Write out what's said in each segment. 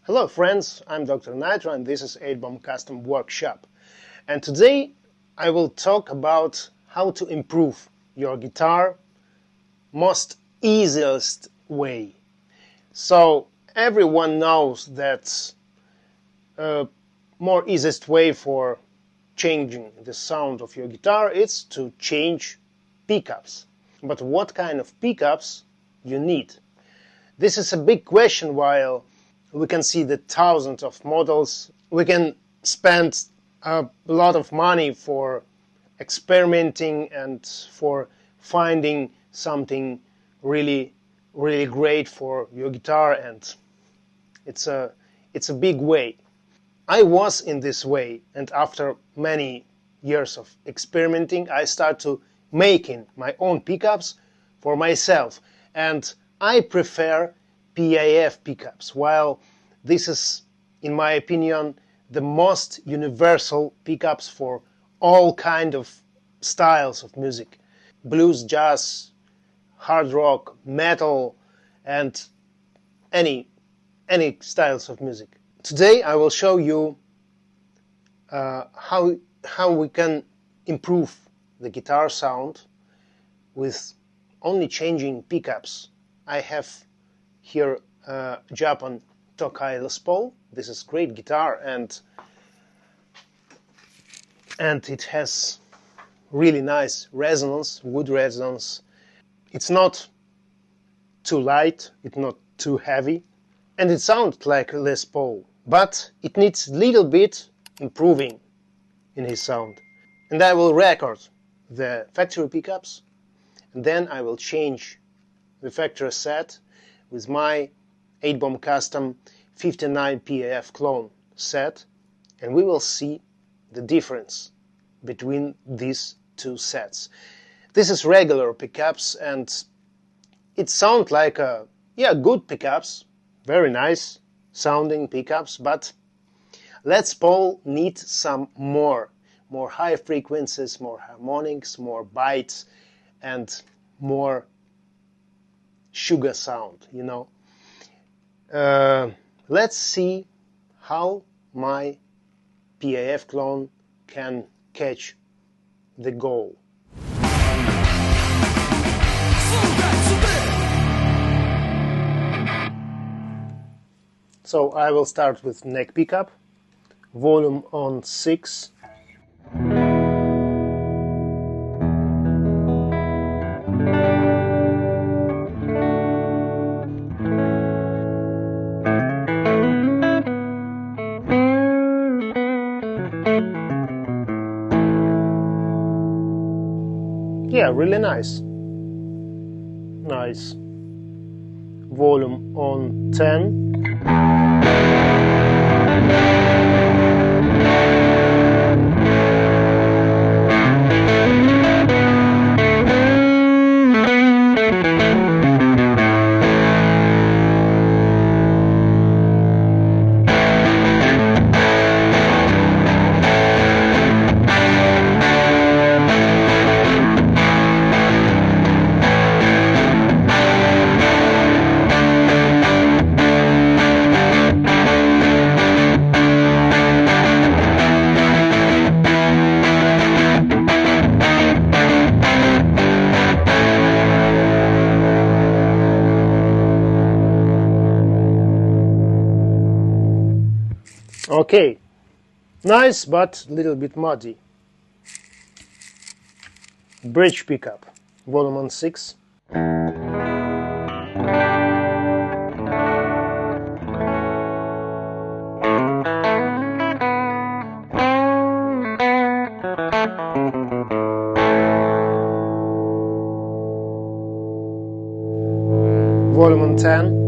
Hello friends, I'm Dr. Nitro and this is 8-Bomb Custom Workshop. And today I will talk about how to improve your guitar most easiest way. So everyone knows that more easiest way for changing the sound of your guitar is to change pickups. But what kind of pickups you need? This is a big question. While we can see the thousands of models, we can spend a lot of money for experimenting and for finding something really great for your guitar, and it's a big way. I was in this way, and after many years of experimenting I start to making my own pickups for myself, and I prefer PAF pickups, while this is, in my opinion, the most universal pickups for all kind of styles of music: blues, jazz, hard rock, metal, and any styles of music. Today I will show you how we can improve the guitar sound with only changing pickups. I have here Japan Tokai Les Paul. This is great guitar, and it has really nice resonance, wood resonance. It's not too light, it's not too heavy, and it sounds like Les Paul, but it needs a little bit improving in his sound. And I will record the factory pickups, and then I will change the factory set with my 8-Bomb Custom 59 PAF clone set, and we will see the difference between these two sets. This is regular pickups, and it sounds like good pickups, very nice sounding pickups, but Les Paul needs some more high frequencies, more harmonics, more bites, and more sugar sound, you know. Let's see how my PAF clone can catch the goal. So I will start with neck pickup, volume on 6. Yeah, really nice. Nice. Volume on 10. Okay, nice, but a little bit muddy. Bridge pickup, volume on 6. Volume on 10.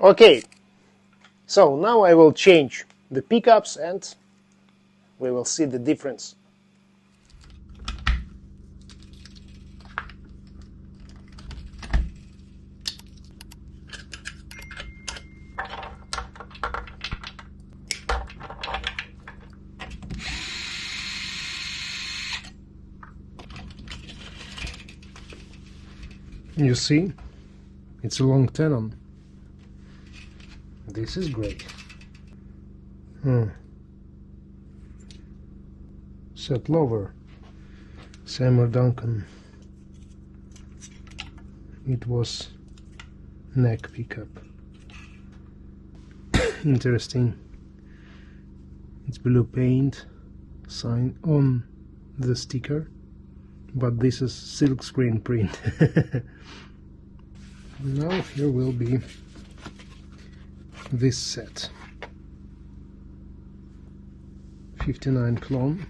Okay, so now I will change the pickups and we will see the difference. You see, it's a long tenon. This is great. Set lower, Seymour Duncan. It was neck pickup. Interesting. It's blue paint sign on the sticker, but this is silk screen print. Now here will be this set. 59 clone.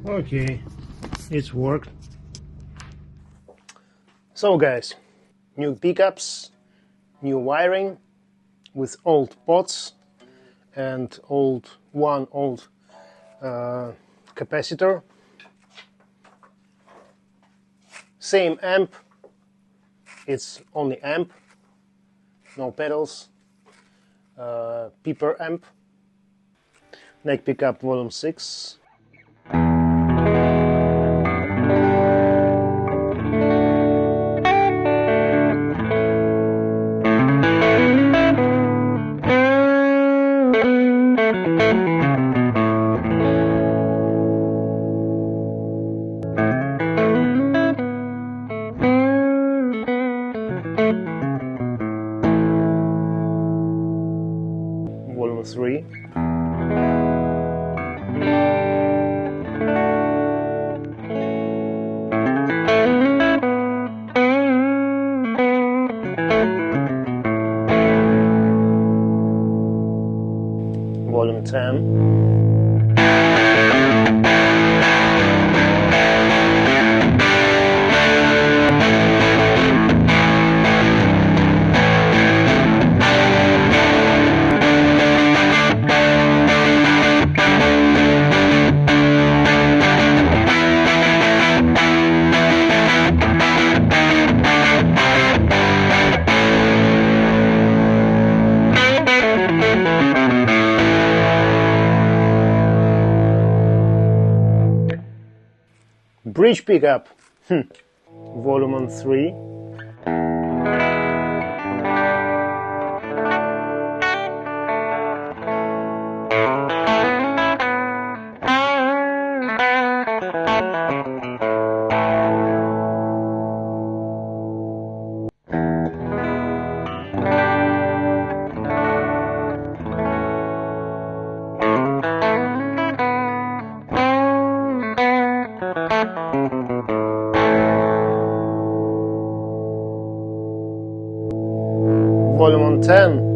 Okay, it's worked. So guys, new pickups, new wiring with old pots and old capacitor. Same amp, it's only amp, no pedals, Piper amp. Neck pickup volume 6. Volume 3. Volume 10. Bridge pickup, volume 3. Volume 10.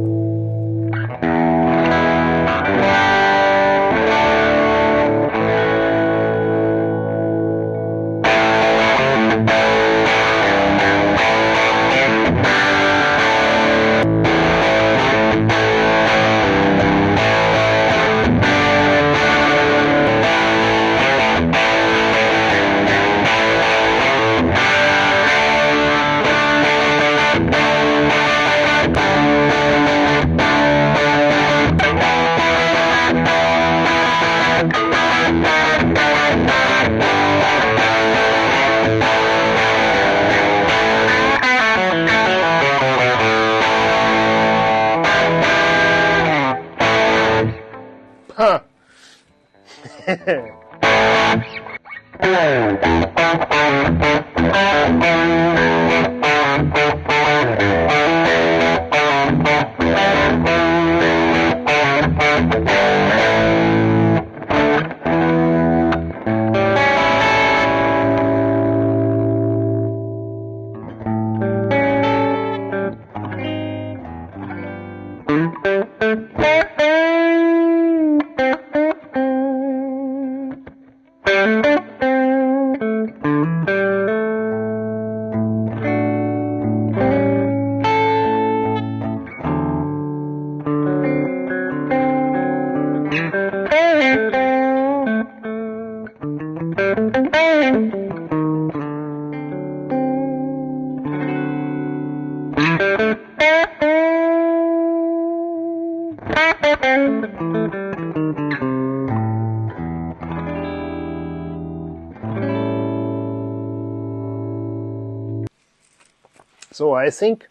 So I think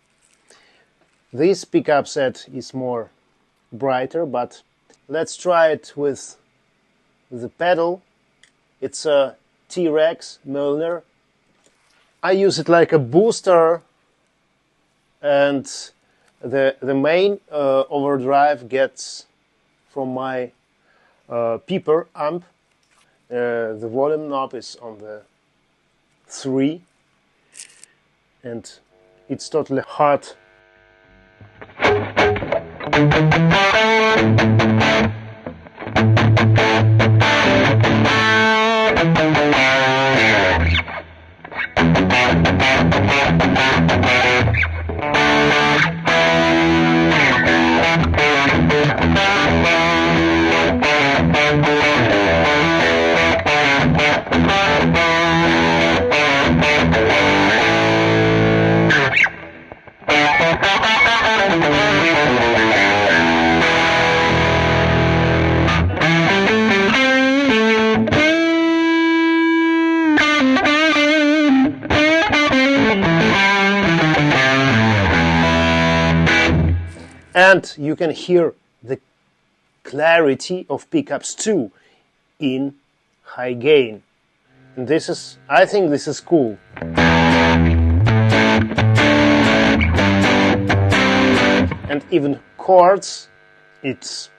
this pickup set is more brighter, but let's try it with the pedal. It's a T-Rex Milner. I use it like a booster, and the main overdrive gets from my Peeper amp. The volume knob is on the 3, and it's totally hot. And you can hear the clarity of pickups too in high gain. And this is, I think this is cool. And even chords, it's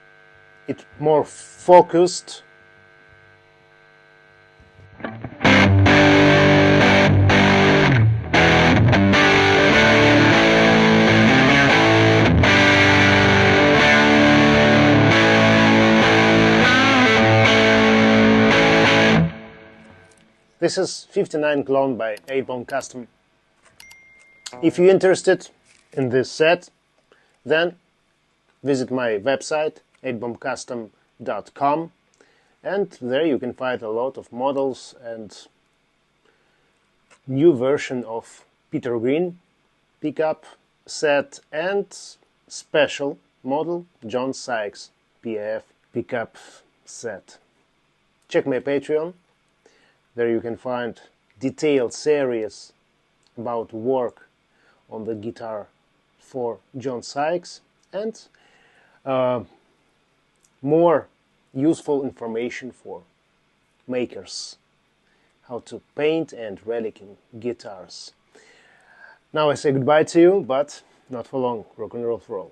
more focused. This is 59 clone by 8-Bomb Custom. If you're interested in this set, then visit my website 8bombcustom.com, and there you can find a lot of models and new version of Peter Green pickup set and special model John Sykes PAF pickup set. Check my Patreon. There you can find detailed series about work on the guitar for John Sykes and more useful information for makers, how to paint and relicking guitars. Now I say goodbye to you, but not for long. Rock and roll for all.